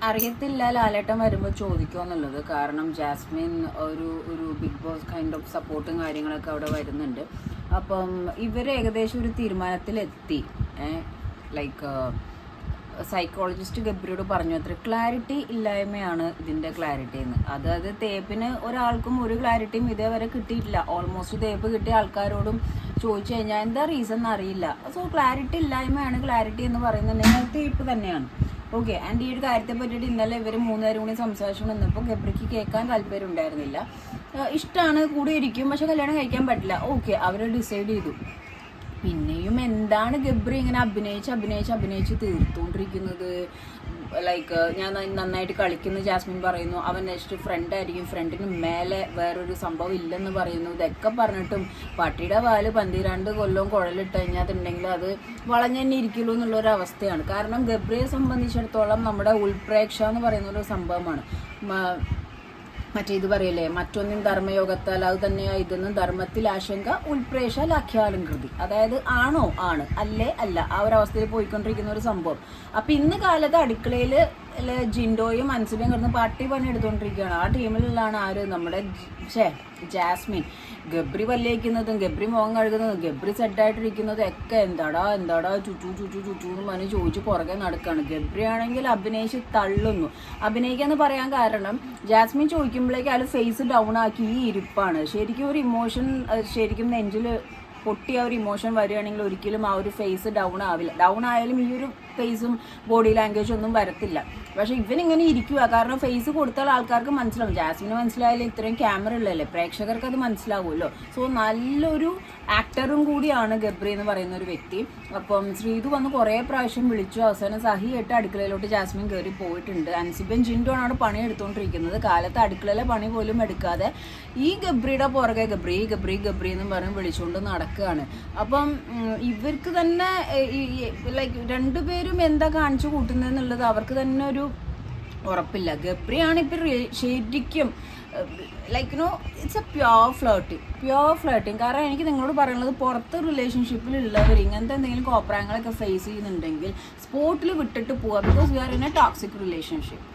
അറിയത്തില്ല ലാലേട്ടൻ വരുമ്പോൾ ചോദിക്കുമെന്നുള്ളത്. കാരണം ജാസ്മിൻ ഒരു ബിഗ് ബോസ് കൈൻഡ് ഓഫ് സപ്പോർട്ടും കാര്യങ്ങളൊക്കെ അവിടെ വരുന്നുണ്ട്. അപ്പം ഇവർ ഏകദേശം ഒരു തീരുമാനത്തിലെത്തി. ലൈക്ക് സൈക്കോളജിസ്റ്റ് ഗബ്രിയോട് പറഞ്ഞു അത്ര ക്ലാരിറ്റി ഇല്ലായ്മയാണ് ഇതിൻ്റെ ക്ലാരിറ്റി എന്ന്. അതായത് തേപ്പിന് ഒരാൾക്കും ഒരു ക്ലാരിറ്റിയും ഇതേവരെ കിട്ടിയിട്ടില്ല. ഓൾമോസ്റ്റ് തേപ്പ് കിട്ടിയ ആൾക്കാരോടും ചോദിച്ചു കഴിഞ്ഞാൽ എന്താ റീസൺ എന്നറിയില്ല. സോ ക്ലാരിറ്റി ഇല്ലായ്മയാണ് ക്ലാരിറ്റി എന്ന് പറയുന്നുണ്ടെങ്കിൽ തേപ്പ് തന്നെയാണ്. ഓക്കെ. ആൻഡ് ഈ ഒരു കാര്യത്തെ പറ്റിയിട്ട് ഇന്നലെ ഇവർ 3 പേരും കൂടി സംസാരിച്ചു നിന്നപ്പോൾ ഗബ്രിക്ക് കേൾക്കാൻ താല്പര്യം ഉണ്ടായിരുന്നില്ല. ഇഷ്ടമാണ്, കൂടെ ഇരിക്കും, പക്ഷെ കല്യാണം കഴിക്കാൻ പറ്റില്ല. ഓക്കെ, അവർ ഡിസൈഡ് ചെയ്തു. പിന്നെയും എന്താണ് ഗബ്രി ഇങ്ങനെ അഭിനയിച്ച് തീർത്തുകൊണ്ടിരിക്കുന്നത്? ലൈക്ക് ഞാൻ നന്നായിട്ട് കളിക്കുന്നു ജാസ്മിൻ പറയുന്നു, അവൻ നെക്സ്റ്റ് ഫ്രണ്ട് ആയിരിക്കും, ഫ്രണ്ടിന് മേലെ വേറൊരു സംഭവം ഇല്ലെന്ന് പറയുന്നു. ഇതൊക്കെ പറഞ്ഞിട്ടും പട്ടിയുടെ പാല് 12 കൊല്ലവും കുഴലിട്ട് കഴിഞ്ഞാൽ അത് വളഞ്ഞന്നെ ഇരിക്കുള്ളൂ എന്നുള്ളൊരവസ്ഥയാണ്. കാരണം ഗബ്രിയെ സംബന്ധിച്ചിടത്തോളം നമ്മുടെ ഉൾപ്രേക്ഷ എന്ന് പറയുന്ന ഒരു സംഭവമാണ്. മറ്റേ ഇത് പറയല്ലേ, മറ്റൊന്നും ധർമ്മയോഗത്താൽ അത് തന്നെയാ ഇതെന്നും ധർമ്മത്തിൽ ആശങ്ക ഉൾപ്രേക്ഷാലാഖ്യാലും കൃതി. അതായത് ആണോ ആണ്, അല്ലേ അല്ല, ആ ഒരു അവസ്ഥയിൽ പോയിക്കൊണ്ടിരിക്കുന്ന ഒരു സംഭവം. അപ്പം ഇന്ന് കാലത്ത് അടുക്കളയിൽ ജിൻഡോയും അൻസിബയും കിടന്ന് പാട്ടി പണി എടുത്തുകൊണ്ടിരിക്കുകയാണ്. ആ ടീമിലുള്ളതാണ് ആര്, നമ്മുടെ ജാസ്മിൻ. ഗബ്രി പല്ലേക്കുന്നതും ഗബ്രി മുഖം കഴുകുന്നതും ഗബ്രി സെറ്റായിട്ടിരിക്കുന്നതും ഒക്കെ എന്താടാ ചുറ്റു എന്ന് പറഞ്ഞ് ചോദിച്ച് പുറകെ നടക്കുകയാണ്. ഗബ്രി ആണെങ്കിൽ അഭിനയിച്ച് തള്ളുന്നു. അഭിനയിക്കാന്ന് പറയാൻ കാരണം ജാസ്മിൻ ചോദിക്കുമ്പോഴേക്കും അയാൾ ഫേസ് ഡൗൺ ആക്കി ഈ ഇരിപ്പാണ്. ശരിക്കും ഒരു ഇമോഷൻ, ശരിക്കും നെഞ്ചിൽ പൊട്ടിയ ഒരു ഇമോഷൻ വരികയാണെങ്കിൽ ഒരിക്കലും ആ ഒരു ഫേസ് ഡൗൺ ആവില്ല. ഡൗൺ ആയാലും ഈ ഒരു ഫേസും ബോഡി ലാംഗ്വേജും ഒന്നും വരത്തില്ല. പക്ഷെ ഇവനിങ്ങനെ ഇരിക്കുക. കാരണം ഫേസ് കൊടുത്താൽ ആൾക്കാർക്ക് മനസ്സിലാവും. ജാസ്മിന് മനസ്സിലായാലും ഇത്രയും ക്യാമറ ഉള്ളതല്ലേ, പ്രേക്ഷകർക്ക് അത് മനസ്സിലാവുമല്ലോ. സോ നല്ലൊരു ആക്ടറും കൂടിയാണ് ഗബ്രി എന്ന് പറയുന്ന ഒരു വ്യക്തി. അപ്പം ശ്രീതു വന്ന് കുറേ പ്രാവശ്യം വിളിച്ചു. അവസാനം സഹിയായിട്ട് അടുക്കളയിലോട്ട് ജാസ്മിൻ കയറി പോയിട്ടുണ്ട്. അൻസിബൻ ജിൻഡോ ആണ് പണി എടുത്തുകൊണ്ടിരിക്കുന്നത്. കാലത്ത് അടുക്കളയിലെ പണി പോലും എടുക്കാതെ ഈ ഗബ്രിയുടെ പുറകെ ഗബ്രി എന്നും പറഞ്ഞ് വിളിച്ചുകൊണ്ട് നടക്കുകയാണ്. അപ്പം ഇവർക്ക് തന്നെ ലൈക്ക് രണ്ടുപേരും എന്താ കാണിച്ചു കൂട്ടുന്നതെന്നുള്ളത് അവർക്ക് തന്നെ ഒരു ഉറപ്പില്ല. ഗബ്രിയാണ് ഇപ്പം ശരിക്കും like it's A pure flirting. കാരണം എനിക്ക് നിങ്ങളോട് പറയുന്നത്, പുറത്ത് റിലേഷൻഷിപ്പിലുള്ളവർ ഇങ്ങനത്തെ എന്തെങ്കിലും കോപ്രായങ്ങളൊക്കെ ഫേസ് ചെയ്യുന്നുണ്ടെങ്കിൽ സ്പോട്ടിൽ വിട്ടിട്ട് പോവുക. Because we are in A toxic relationship.